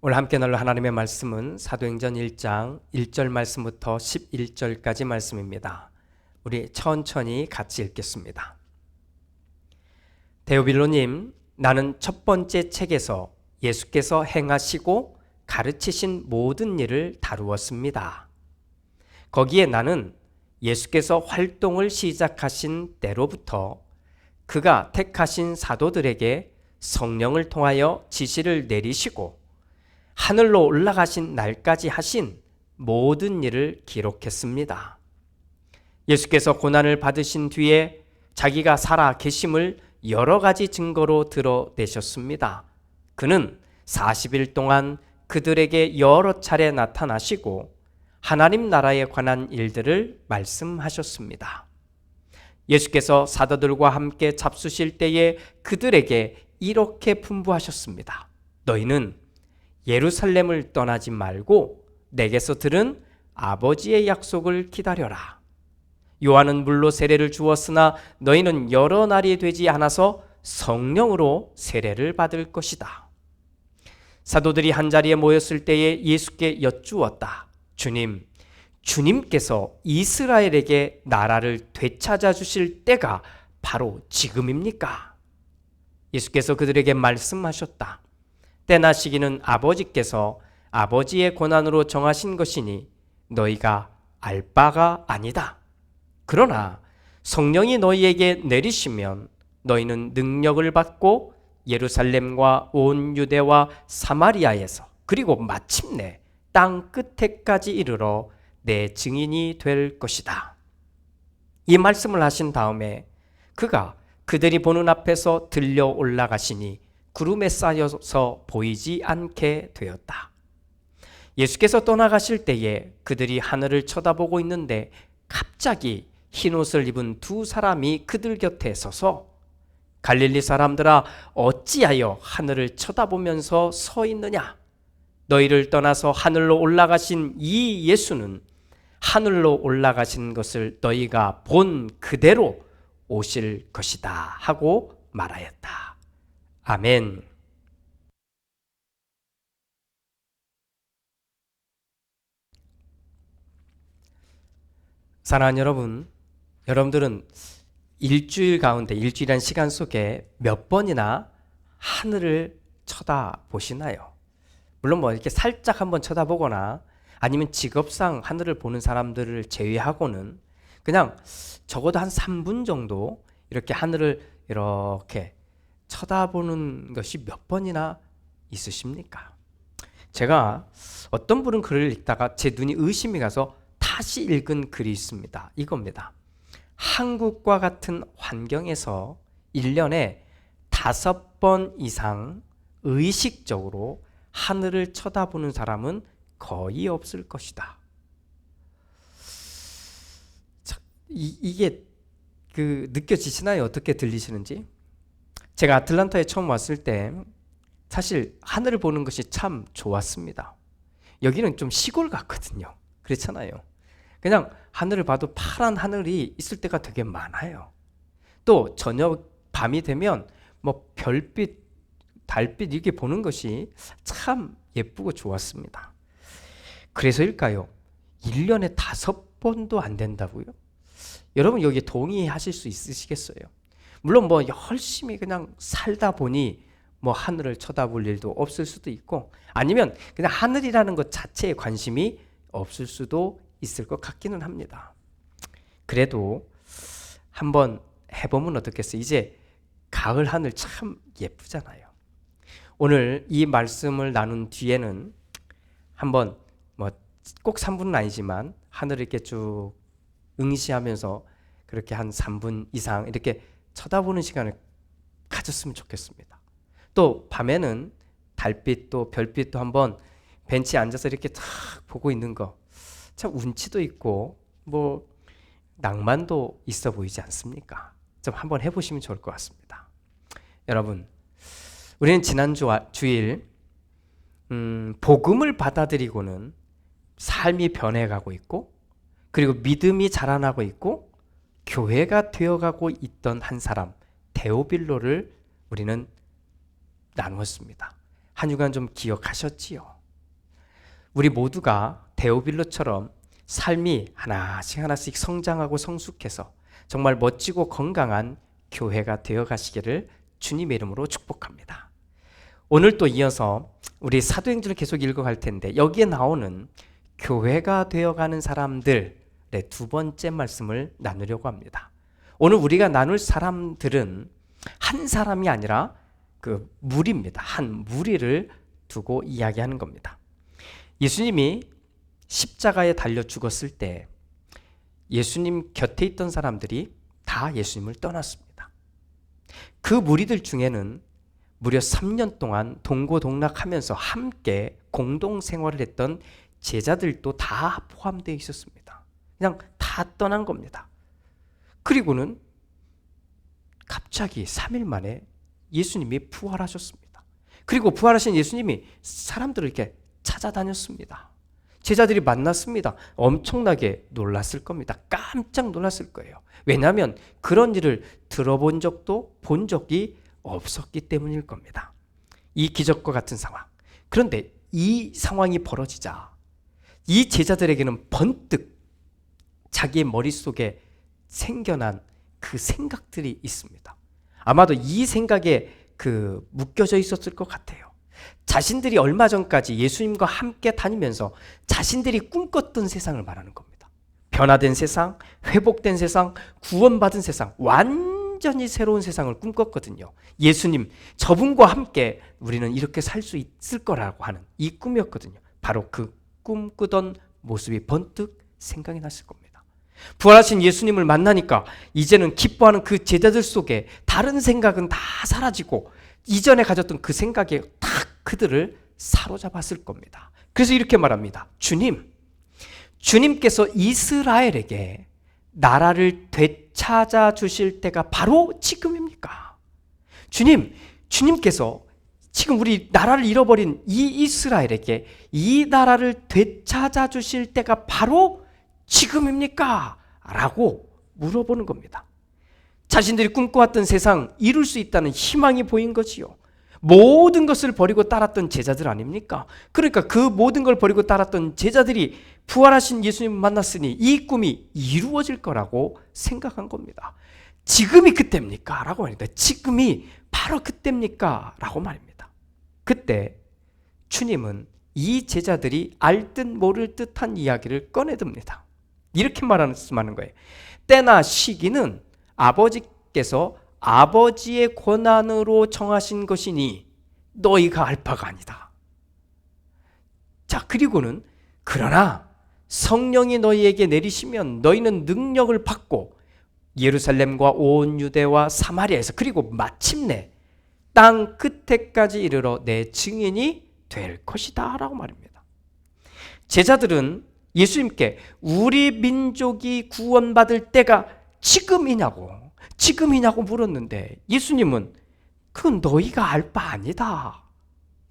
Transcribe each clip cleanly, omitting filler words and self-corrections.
오늘 함께 나눌 하나님의 말씀은 사도행전 1장 1절 말씀부터 11절까지 말씀입니다. 우리 천천히 같이 읽겠습니다. 데오빌로님, 나는 첫 번째 책에서 예수께서 행하시고 가르치신 모든 일을 다루었습니다. 거기에 나는 예수께서 활동을 시작하신 때로부터 그가 택하신 사도들에게 성령을 통하여 지시를 내리시고 하늘로 올라가신 날까지 하신 모든 일을 기록했습니다. 예수께서 고난을 받으신 뒤에 자기가 살아 계심을 여러 가지 증거로 드러내셨습니다. 그는 40일 동안 그들에게 여러 차례 나타나시고 하나님 나라에 관한 일들을 말씀하셨습니다. 예수께서 사도들과 함께 잡수실 때에 그들에게 이렇게 분부하셨습니다. 너희는 예루살렘을 떠나지 말고 내게서 들은 아버지의 약속을 기다려라. 요한은 물로 세례를 주었으나 너희는 여러 날이 되지 않아서 성령으로 세례를 받을 것이다. 사도들이 한자리에 모였을 때에 예수께 여쭈었다. 주님, 주님께서 이스라엘에게 나라를 되찾아 주실 때가 바로 지금입니까? 예수께서 그들에게 말씀하셨다. 때나 시기는 아버지께서 아버지의 권한으로 정하신 것이니 너희가 알 바가 아니다. 그러나 성령이 너희에게 내리시면 너희는 능력을 받고 예루살렘과 온 유대와 사마리아에서 그리고 마침내 땅 끝에까지 이르러 내 증인이 될 것이다. 이 말씀을 하신 다음에 그가 그들이 보는 앞에서 들려 올라가시니 구름에 쌓여서 보이지 않게 되었다. 예수께서 떠나가실 때에 그들이 하늘을 쳐다보고 있는데 갑자기 흰옷을 입은 두 사람이 그들 곁에 서서 갈릴리 사람들아 어찌하여 하늘을 쳐다보면서 서 있느냐? 너희를 떠나서 하늘로 올라가신 이 예수는 하늘로 올라가신 것을 너희가 본 그대로 오실 것이다 하고 말하였다. 아멘. 사랑하는 여러분, 여러분들은 일주일 가운데 일주일이라는 시간 속에 몇 번이나 하늘을 쳐다보시나요? 물론 뭐 이렇게 살짝 한번 쳐다보거나 아니면 직업상 하늘을 보는 사람들을 제외하고는 그냥 적어도 한 3분 정도 이렇게 하늘을 이렇게 쳐다보는 것이 몇 번이나 있으십니까? 제가 어떤 분은 글을 읽다가 제 눈이 의심이 가서 다시 읽은 글이 있습니다. 이겁니다. 한국과 같은 환경에서 1년에 5번 이상 의식적으로 하늘을 쳐다보는 사람은 거의 없을 것이다. 이게 느껴지시나요? 어떻게 들리시는지? 제가 아틀란타에 처음 왔을 때 사실 하늘을 보는 것이 참 좋았습니다. 여기는 좀 시골 같거든요. 그렇잖아요. 그냥 하늘을 봐도 파란 하늘이 있을 때가 되게 많아요. 또 저녁 밤이 되면 뭐 별빛, 달빛 이렇게 보는 것이 참 예쁘고 좋았습니다. 그래서일까요? 1년에 5번도 안 된다고요? 여러분 여기 동의하실 수 있으시겠어요? 물론 뭐 열심히 그냥 살다 보니 뭐 하늘을 쳐다볼 일도 없을 수도 있고 아니면 그냥 하늘이라는 것 자체에 관심이 없을 수도 있을 것 같기는 합니다. 그래도 한번 해보면 어떻겠어요? 이제 가을 하늘 참 예쁘잖아요. 오늘 이 말씀을 나눈 뒤에는 한번 뭐 꼭 3분은 아니지만 하늘을 이렇게 쭉 응시하면서 그렇게 한 3분 이상 이렇게 쳐다보는 시간을 가졌으면 좋겠습니다. 또 밤에는 달빛도 별빛도 한번 벤치에 앉아서 이렇게 탁 보고 있는 거 참 운치도 있고 뭐 낭만도 있어 보이지 않습니까? 좀 한번 해보시면 좋을 것 같습니다. 여러분, 우리는 지난 주일 복음을 받아들이고는 삶이 변해가고 있고 그리고 믿음이 자라나고 있고 교회가 되어가고 있던 한 사람 데오빌로를 우리는 나누었습니다. 한 주간 좀 기억하셨지요? 우리 모두가 데오빌로처럼 삶이 하나씩 성장하고 성숙해서 정말 멋지고 건강한 교회가 되어 가시기를 주님의 이름으로 축복합니다. 오늘 또 이어서 우리 사도행전을 계속 읽어갈 텐데 여기에 나오는 교회가 되어가는 사람들의 두 번째 말씀을 나누려고 합니다. 오늘 우리가 나눌 사람들은 한 사람이 아니라 그 무리입니다. 한 무리를 두고 이야기하는 겁니다. 예수님이 십자가에 달려 죽었을 때 예수님 곁에 있던 사람들이 다 예수님을 떠났습니다. 그 무리들 중에는 무려 3년 동안 동고동락하면서 함께 공동생활을 했던 제자들도 다 포함되어 있었습니다. 그냥 다 떠난 겁니다. 그리고는 갑자기 3일 만에 예수님이 부활하셨습니다. 그리고 부활하신 예수님이 사람들을 이렇게 찾아다녔습니다. 제자들이 만났습니다. 엄청나게 놀랐을 겁니다. 깜짝 놀랐을 거예요. 왜냐하면 그런 일을 들어본 적도 본 적이 없었기 때문일 겁니다. 이 기적과 같은 상황. 그런데 이 상황이 벌어지자 이 제자들에게는 번뜩 자기의 머릿속에 생겨난 그 생각들이 있습니다. 아마도 이 생각에 묶여져 있었을 것 같아요. 자신들이 얼마 전까지 예수님과 함께 다니면서 자신들이 꿈꿨던 세상을 말하는 겁니다. 변화된 세상, 회복된 세상, 구원받은 세상, 완전히 새로운 세상을 꿈꿨거든요. 예수님, 저분과 함께 우리는 이렇게 살 수 있을 거라고 하는 이 꿈이었거든요. 바로 그 꿈꾸던 모습이 번뜩 생각이 났을 겁니다. 부활하신 예수님을 만나니까 이제는 기뻐하는 그 제자들 속에 다른 생각은 다 사라지고 이전에 가졌던 그 생각에 딱 그들을 사로잡았을 겁니다. 그래서 이렇게 말합니다. 주님께서 이스라엘에게 나라를 되찾아 주실 때가 바로 지금입니까? 주님께서 지금 우리 나라를 잃어버린 이 이스라엘에게 이 나라를 되찾아 주실 때가 바로 지금입니까? 라고 물어보는 겁니다. 자신들이 꿈꿔왔던 세상 이룰 수 있다는 희망이 보인 거지요. 모든 것을 버리고 따랐던 제자들 아닙니까? 그러니까 그 모든 걸 버리고 따랐던 제자들이 부활하신 예수님을 만났으니 이 꿈이 이루어질 거라고 생각한 겁니다. 지금이 그때입니까? 라고 말합니다. 지금이 바로 그때입니까? 라고 말입니다. 그때 주님은 이 제자들이 알 듯 모를 듯한 이야기를 꺼내듭니다. 이렇게 말하는 거예요. 때나 시기는 아버지께서 아버지의 권한으로 정하신 것이니 너희가 알 바가 아니다. 자, 그리고는 그러나 성령이 너희에게 내리시면 너희는 능력을 받고 예루살렘과 온 유대와 사마리아에서 그리고 마침내 땅 끝에까지 이르러 내 증인이 될 것이다 라고 말입니다. 제자들은 예수님께 우리 민족이 구원받을 때가 지금이냐고 물었는데 예수님은 그건 너희가 알 바 아니다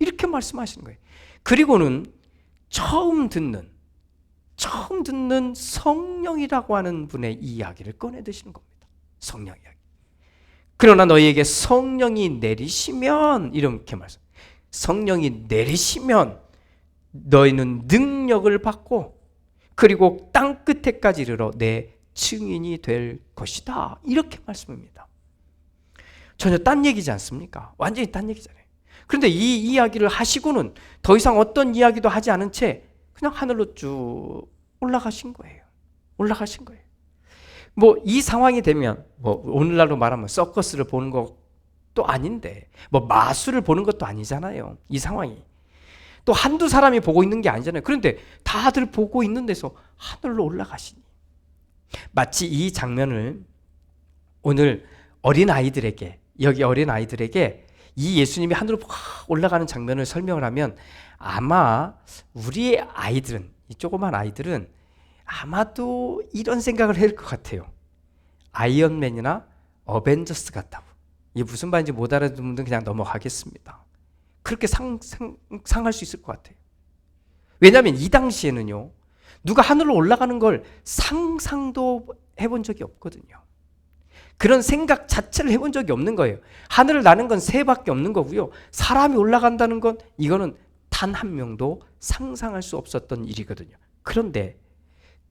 이렇게 말씀하시는 거예요. 그리고는 처음 듣는 성령이라고 하는 분의 이야기를 꺼내 드시는 겁니다. 성령 이야기. 그러나 너희에게 성령이 내리시면 이렇게 말씀. 성령이 내리시면 너희는 능력을 받고 그리고 땅 끝에까지 이르러 내 증인이 될 것이다. 이렇게 말씀합니다. 전혀 딴 얘기지 않습니까? 완전히 딴 얘기잖아요. 그런데 이 이야기를 하시고는 더 이상 어떤 이야기도 하지 않은 채 그냥 하늘로 쭉 올라가신 거예요. 뭐 이 상황이 되면 뭐 오늘날로 말하면 서커스를 보는 것도 아닌데 뭐 마술을 보는 것도 아니잖아요. 이 상황이. 또 한두 사람이 보고 있는 게 아니잖아요. 그런데 다들 보고 있는 데서 하늘로 올라가시니. 마치 이 장면을 오늘 여기 어린 아이들에게 이 예수님이 하늘로 올라가는 장면을 설명을 하면 아마 우리 아이들은, 이 조그만 아이들은 아마도 이런 생각을 할 것 같아요. 아이언맨이나 어벤져스 같다고. 이게 무슨 말인지 못 알아듣는 분들은 그냥 넘어가겠습니다. 그렇게 상할 수 있을 것 같아요. 왜냐하면 이 당시에는요, 누가 하늘로 올라가는 걸 상상도 해본 적이 없거든요. 그런 생각 자체를 해본 적이 없는 거예요. 하늘을 나는 건 새밖에 없는 거고요. 사람이 올라간다는 건 이거는 단 한 명도 상상할 수 없었던 일이거든요. 그런데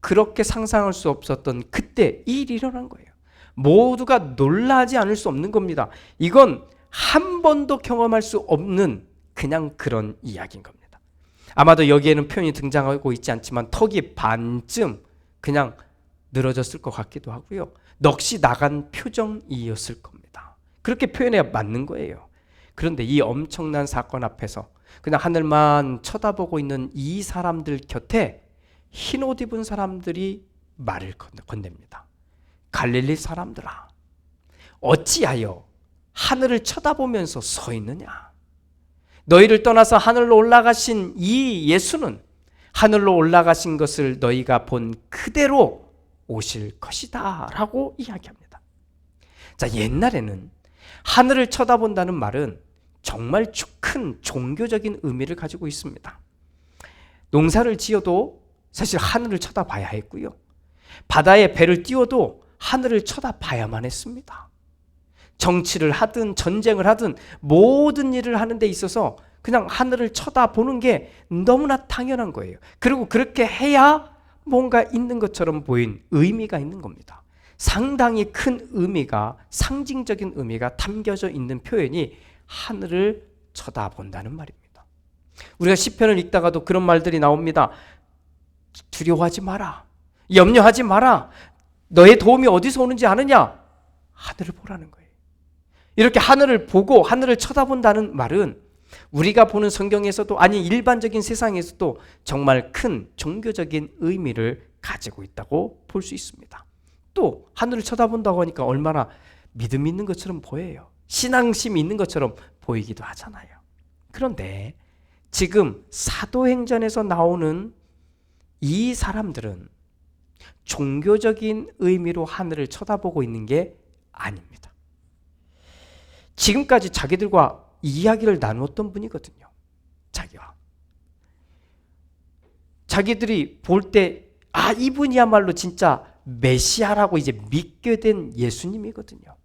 그렇게 상상할 수 없었던 그때 이 일이 일어난 거예요. 모두가 놀라지 않을 수 없는 겁니다. 이건 한 번도 경험할 수 없는 그냥 그런 이야기인 겁니다. 아마도 여기에는 표현이 등장하고 있지 않지만 턱이 반쯤 그냥 늘어졌을 것 같기도 하고요. 넋이 나간 표정이었을 겁니다. 그렇게 표현해야 맞는 거예요. 그런데 이 엄청난 사건 앞에서 그냥 하늘만 쳐다보고 있는 이 사람들 곁에 흰 옷 입은 사람들이 말을 건넵니다. 갈릴리 사람들아, 어찌하여 하늘을 쳐다보면서 서 있느냐? 너희를 떠나서 하늘로 올라가신 이 예수는 하늘로 올라가신 것을 너희가 본 그대로 오실 것이다 라고 이야기합니다. 자, 옛날에는 하늘을 쳐다본다는 말은 정말 큰 종교적인 의미를 가지고 있습니다. 농사를 지어도 사실 하늘을 쳐다봐야 했고요. 바다에 배를 띄워도 하늘을 쳐다봐야만 했습니다. 정치를 하든 전쟁을 하든 모든 일을 하는 데 있어서 그냥 하늘을 쳐다보는 게 너무나 당연한 거예요. 그리고 그렇게 해야 뭔가 있는 것처럼 보인 의미가 있는 겁니다. 상당히 큰 의미가, 상징적인 의미가 담겨져 있는 표현이 하늘을 쳐다본다는 말입니다. 우리가 시편을 읽다가도 그런 말들이 나옵니다. 두려워하지 마라. 염려하지 마라. 너의 도움이 어디서 오는지 아느냐? 하늘을 보라는 거예요. 이렇게 하늘을 보고 하늘을 쳐다본다는 말은 우리가 보는 성경에서도, 아니 일반적인 세상에서도 정말 큰 종교적인 의미를 가지고 있다고 볼 수 있습니다. 또 하늘을 쳐다본다고 하니까 얼마나 믿음이 있는 것처럼 보여요. 신앙심이 있는 것처럼 보이기도 하잖아요. 그런데 지금 사도행전에서 나오는 이 사람들은 종교적인 의미로 하늘을 쳐다보고 있는 게 아닙니다. 지금까지 자기들과 이야기를 나누었던 분이거든요. 자기들이 볼 때 이분이야말로 진짜 메시아라고 이제 믿게 된 예수님이거든요.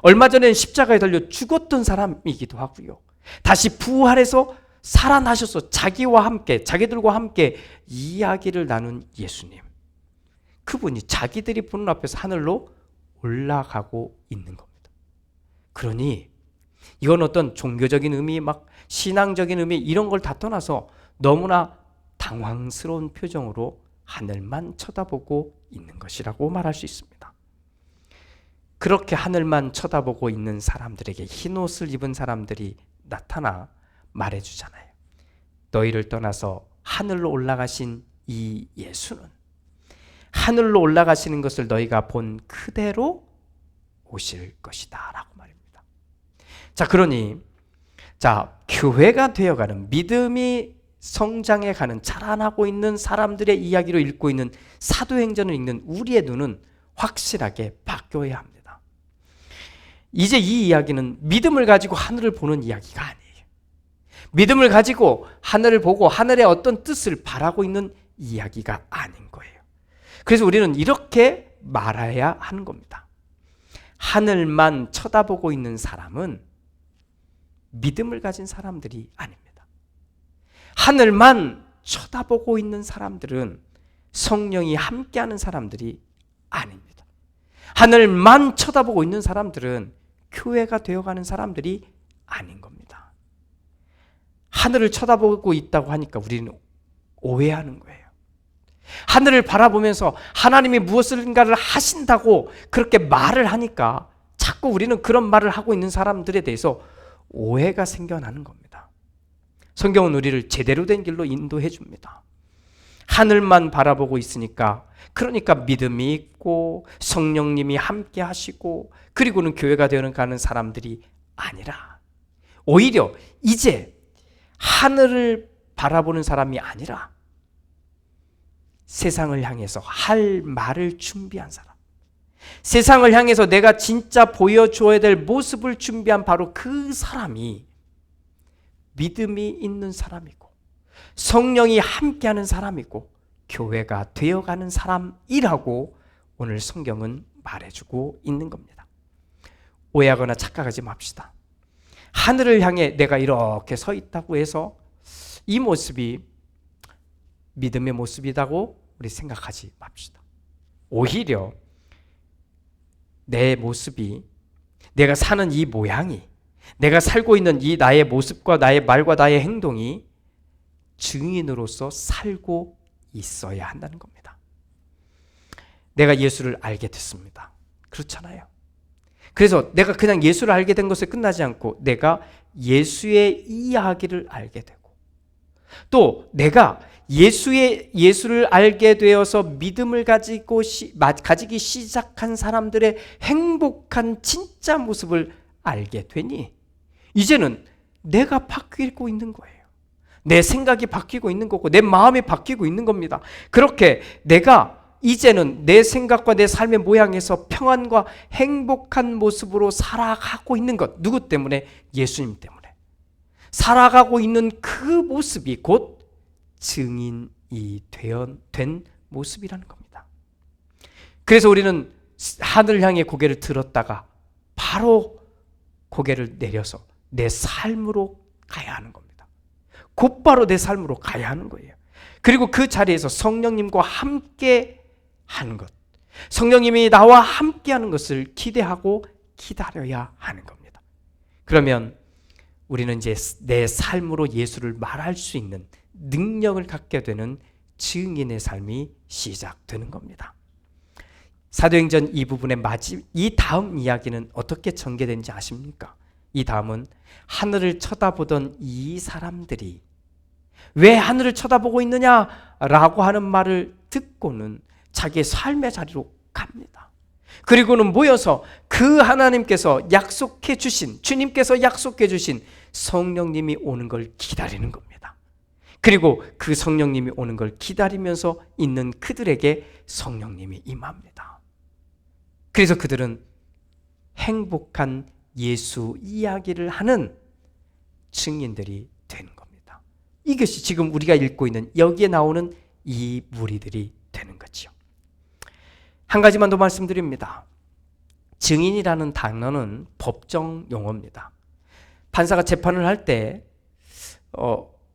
얼마 전엔 십자가에 달려 죽었던 사람이기도 하고요. 다시 부활해서 살아나셔서 자기들과 함께 이야기를 나눈 예수님. 그분이 자기들이 보는 앞에서 하늘로 올라가고 있는 겁니다. 그러니 이건 어떤 종교적인 의미, 막 신앙적인 의미 이런 걸 다 떠나서 너무나 당황스러운 표정으로 하늘만 쳐다보고 있는 것이라고 말할 수 있습니다. 그렇게 하늘만 쳐다보고 있는 사람들에게 흰 옷을 입은 사람들이 나타나 말해주잖아요. 너희를 떠나서 하늘로 올라가신 이 예수는 하늘로 올라가시는 것을 너희가 본 그대로 오실 것이다 라고 말입니다. 자, 그러니 교회가 되어가는, 믿음이 성장해가는, 자라나고 있는 사람들의 이야기로 읽고 있는 사도행전을 읽는 우리의 눈은 확실하게 바뀌어야 합니다. 이제 이 이야기는 믿음을 가지고 하늘을 보는 이야기가 아니에요. 믿음을 가지고 하늘을 보고 하늘의 어떤 뜻을 바라고 있는 이야기가 아닌 거예요. 그래서 우리는 이렇게 말해야 하는 겁니다. 하늘만 쳐다보고 있는 사람은 믿음을 가진 사람들이 아닙니다. 하늘만 쳐다보고 있는 사람들은 성령이 함께하는 사람들이 아닙니다. 하늘만 쳐다보고 있는 사람들은 교회가 되어가는 사람들이 아닌 겁니다. 하늘을 쳐다보고 있다고 하니까 우리는 오해하는 거예요. 하늘을 바라보면서 하나님이 무엇인가를 하신다고 그렇게 말을 하니까 자꾸 우리는 그런 말을 하고 있는 사람들에 대해서 오해가 생겨나는 겁니다. 성경은 우리를 제대로 된 길로 인도해 줍니다. 하늘만 바라보고 있으니까, 그러니까 믿음이 있고 성령님이 함께 하시고 그리고는 교회가 되어가는 사람들이 아니라, 오히려 이제 하늘을 바라보는 사람이 아니라 세상을 향해서 할 말을 준비한 사람, 세상을 향해서 내가 진짜 보여줘야 될 모습을 준비한 바로 그 사람이 믿음이 있는 사람이고 성령이 함께하는 사람이고 교회가 되어가는 사람이라고 오늘 성경은 말해주고 있는 겁니다. 오해하거나 착각하지 맙시다. 하늘을 향해 내가 이렇게 서 있다고 해서 이 모습이 믿음의 모습이라고 우리 생각하지 맙시다. 오히려 내 모습이, 내가 사는 이 모양이, 내가 살고 있는 이 나의 모습과 나의 말과 나의 행동이 증인으로서 살고 있어야 한다는 겁니다. 내가 예수를 알게 됐습니다. 그렇잖아요. 그래서 내가 그냥 예수를 알게 된 것에 끝나지 않고 내가 예수의 이야기를 알게 되고, 또 내가 예수를 알게 되어서 믿음을 가지기 시작한 사람들의 행복한 진짜 모습을 알게 되니 이제는 내가 바뀌고 있는 거예요. 내 생각이 바뀌고 있는 거고 내 마음이 바뀌고 있는 겁니다. 그렇게 내가 이제는 내 생각과 내 삶의 모양에서 평안과 행복한 모습으로 살아가고 있는 것, 누구 때문에? 예수님 때문에 살아가고 있는 그 모습이 곧 증인이 된 모습이라는 겁니다. 그래서 우리는 하늘 향해 고개를 들었다가 바로 고개를 내려서 내 삶으로 가야 하는 겁니다. 곧바로 내 삶으로 가야 하는 거예요. 그리고 그 자리에서 성령님과 함께 하는 것, 성령님이 나와 함께 하는 것을 기대하고 기다려야 하는 겁니다. 그러면 우리는 이제 내 삶으로 예수를 말할 수 있는 능력을 갖게 되는 증인의 삶이 시작되는 겁니다. 사도행전 이 부분의 이 다음 이야기는 어떻게 전개되는지 아십니까? 이 다음은 하늘을 쳐다보던 이 사람들이 왜 하늘을 쳐다보고 있느냐라고 하는 말을 듣고는 자기의 삶의 자리로 갑니다. 그리고는 모여서 그 하나님께서 약속해 주신, 주님께서 약속해 주신 성령님이 오는 걸 기다리는 겁니다. 그리고 그 성령님이 오는 걸 기다리면서 있는 그들에게 성령님이 임합니다. 그래서 그들은 행복한 예수 이야기를 하는 증인들이 되는 겁니다. 이것이 지금 우리가 읽고 있는 여기에 나오는 이 무리들이 되는 거죠. 한 가지만 더 말씀드립니다. 증인이라는 단어는 법정 용어입니다. 판사가 재판을 할 때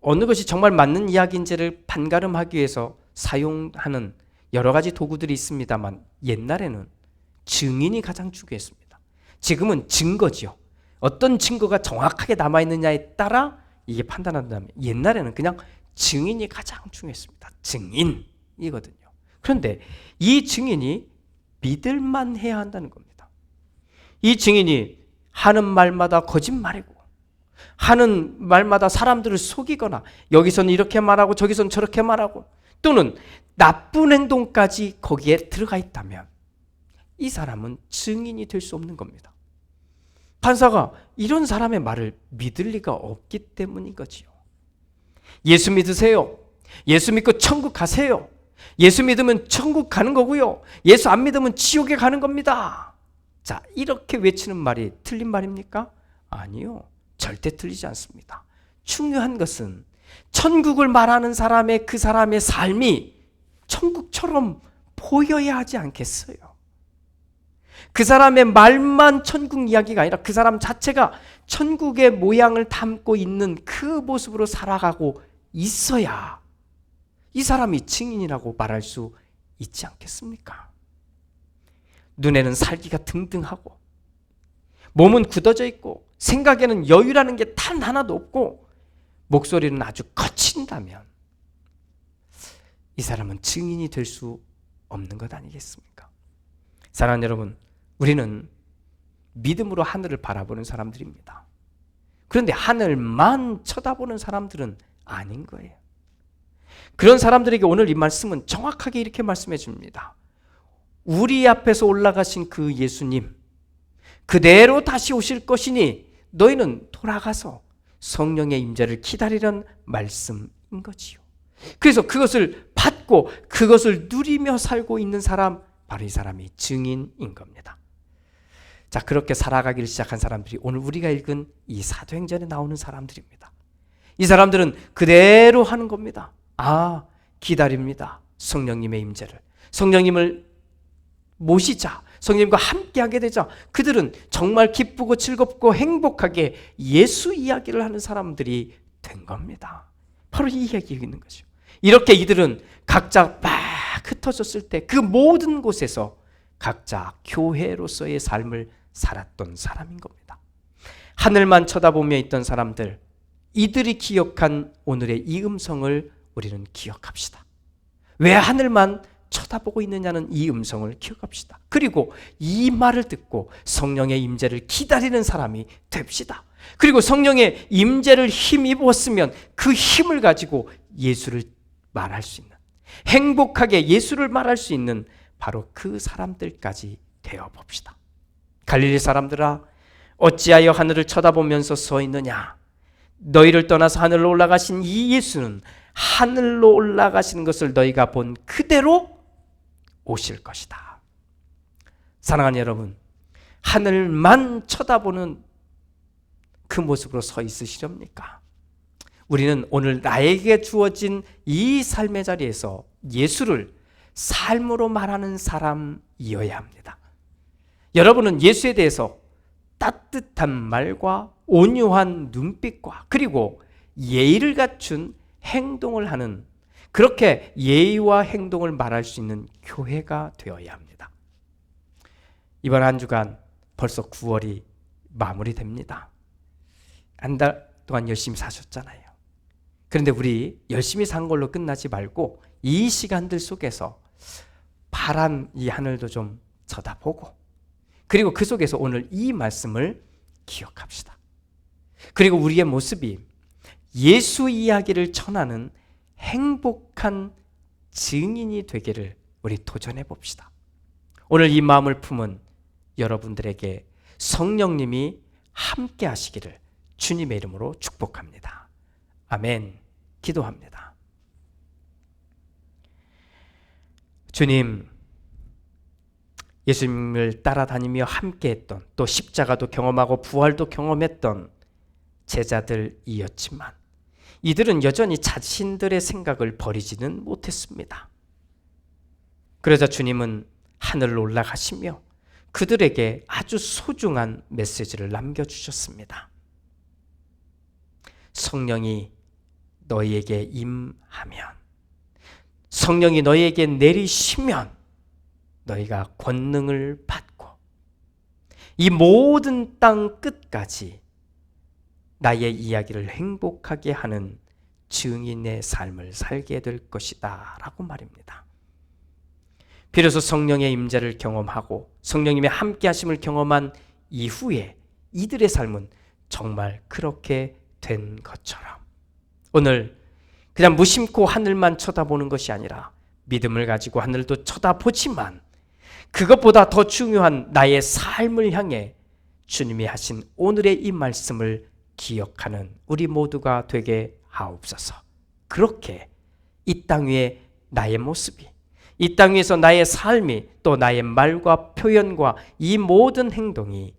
어느 것이 정말 맞는 이야기인지를 판가름하기 위해서 사용하는 여러 가지 도구들이 있습니다만 옛날에는 증인이 가장 중요했습니다. 지금은 증거지요. 어떤 증거가 정확하게 남아있느냐에 따라 이게 판단한다면 옛날에는 그냥 증인이 가장 중요했습니다. 증인이거든요. 그런데 이 증인이 믿을만 해야 한다는 겁니다. 이 증인이 하는 말마다 거짓말이고 하는 말마다 사람들을 속이거나 여기서는 이렇게 말하고 저기서는 저렇게 말하고 또는 나쁜 행동까지 거기에 들어가 있다면 이 사람은 증인이 될 수 없는 겁니다. 판사가 이런 사람의 말을 믿을 리가 없기 때문인 거지요. 예수 믿으세요. 예수 믿고 천국 가세요. 예수 믿으면 천국 가는 거고요. 예수 안 믿으면 지옥에 가는 겁니다. 자, 이렇게 외치는 말이 틀린 말입니까? 아니요. 절대 틀리지 않습니다. 중요한 것은 천국을 말하는 사람의 그 사람의 삶이 천국처럼 보여야 하지 않겠어요? 그 사람의 말만 천국 이야기가 아니라 그 사람 자체가 천국의 모양을 담고 있는 그 모습으로 살아가고 있어야 이 사람이 증인이라고 말할 수 있지 않겠습니까? 눈에는 살기가 등등하고 몸은 굳어져 있고 생각에는 여유라는 게 단 하나도 없고 목소리는 아주 거친다면 이 사람은 증인이 될 수 없는 것 아니겠습니까? 사랑하는 여러분, 우리는 믿음으로 하늘을 바라보는 사람들입니다. 그런데 하늘만 쳐다보는 사람들은 아닌 거예요. 그런 사람들에게 오늘 이 말씀은 정확하게 이렇게 말씀해 줍니다. 우리 앞에서 올라가신 그 예수님 그대로 다시 오실 것이니 너희는 돌아가서 성령의 임재를 기다리란 말씀인 거지요. 그래서 그것을 받고 그것을 누리며 살고 있는 사람, 바로 이 사람이 증인인 겁니다. 자, 그렇게 살아가기를 시작한 사람들이 오늘 우리가 읽은 이 사도행전에 나오는 사람들입니다. 이 사람들은 그대로 하는 겁니다. 기다립니다. 성령님의 임재를. 성령님을 모시자. 성령님과 함께하게 되자 그들은 정말 기쁘고 즐겁고 행복하게 예수 이야기를 하는 사람들이 된 겁니다. 바로 이 이야기가 있는 거죠. 이렇게 이들은 각자 막 흩어졌을 때 그 모든 곳에서 각자 교회로서의 삶을 살았던 사람인 겁니다. 하늘만 쳐다보며 있던 사람들, 이들이 기억한 오늘의 이 음성을 우리는 기억합시다. 왜 하늘만 쳐다보고 있느냐는 이 음성을 기억합시다. 그리고 이 말을 듣고 성령의 임재를 기다리는 사람이 됩시다. 그리고 성령의 임재를 힘입었으면 그 힘을 가지고 예수를 말할 수 있는, 행복하게 예수를 말할 수 있는 바로 그 사람들까지 되어 봅시다. 갈릴리 사람들아, 어찌하여 하늘을 쳐다보면서 서 있느냐? 너희를 떠나서 하늘로 올라가신 이 예수는 하늘로 올라가시는 것을 너희가 본 그대로 오실 것이다. 사랑하는 여러분, 하늘만 쳐다보는 그 모습으로 서 있으시렵니까? 우리는 오늘 나에게 주어진 이 삶의 자리에서 예수를 삶으로 말하는 사람이어야 합니다. 여러분은 예수에 대해서 따뜻한 말과 온유한 눈빛과 그리고 예의를 갖춘 행동을 하는, 그렇게 예의와 행동을 말할 수 있는 교회가 되어야 합니다. 이번 한 주간 벌써 9월이 마무리됩니다. 한 달 동안 열심히 사셨잖아요. 그런데 우리 열심히 산 걸로 끝나지 말고 이 시간들 속에서 파란 이 하늘도 좀 쳐다보고, 그리고 그 속에서 오늘 이 말씀을 기억합시다. 그리고 우리의 모습이 예수 이야기를 전하는 행복한 증인이 되기를 우리 도전해 봅시다. 오늘 이 마음을 품은 여러분들에게 성령님이 함께 하시기를 주님의 이름으로 축복합니다. 아멘. 기도합니다. 주님, 예수님을 따라다니며 함께했던, 또 십자가도 경험하고 부활도 경험했던 제자들이었지만 이들은 여전히 자신들의 생각을 버리지는 못했습니다. 그러자 주님은 하늘로 올라가시며 그들에게 아주 소중한 메시지를 남겨주셨습니다. 성령이 너희에게 임하면, 성령이 너희에게 내리시면 너희가 권능을 받고 이 모든 땅 끝까지 나의 이야기를 행복하게 하는 증인의 삶을 살게 될 것이다 라고 말입니다. 비로소 성령의 임재를 경험하고 성령님의 함께 하심을 경험한 이후에 이들의 삶은 정말 그렇게 된 것처럼 오늘 그냥 무심코 하늘만 쳐다보는 것이 아니라 믿음을 가지고 하늘도 쳐다보지만 그것보다 더 중요한 나의 삶을 향해 주님이 하신 오늘의 이 말씀을 기억하는 우리 모두가 되게 하옵소서. 그렇게 이 땅 위에 나의 모습이, 이 땅 위에서 나의 삶이, 또 나의 말과 표현과 이 모든 행동이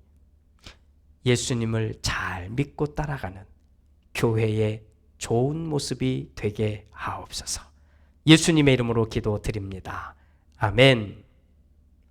예수님을 잘 믿고 따라가는 교회의 좋은 모습이 되게 하옵소서. 예수님의 이름으로 기도드립니다. 아멘.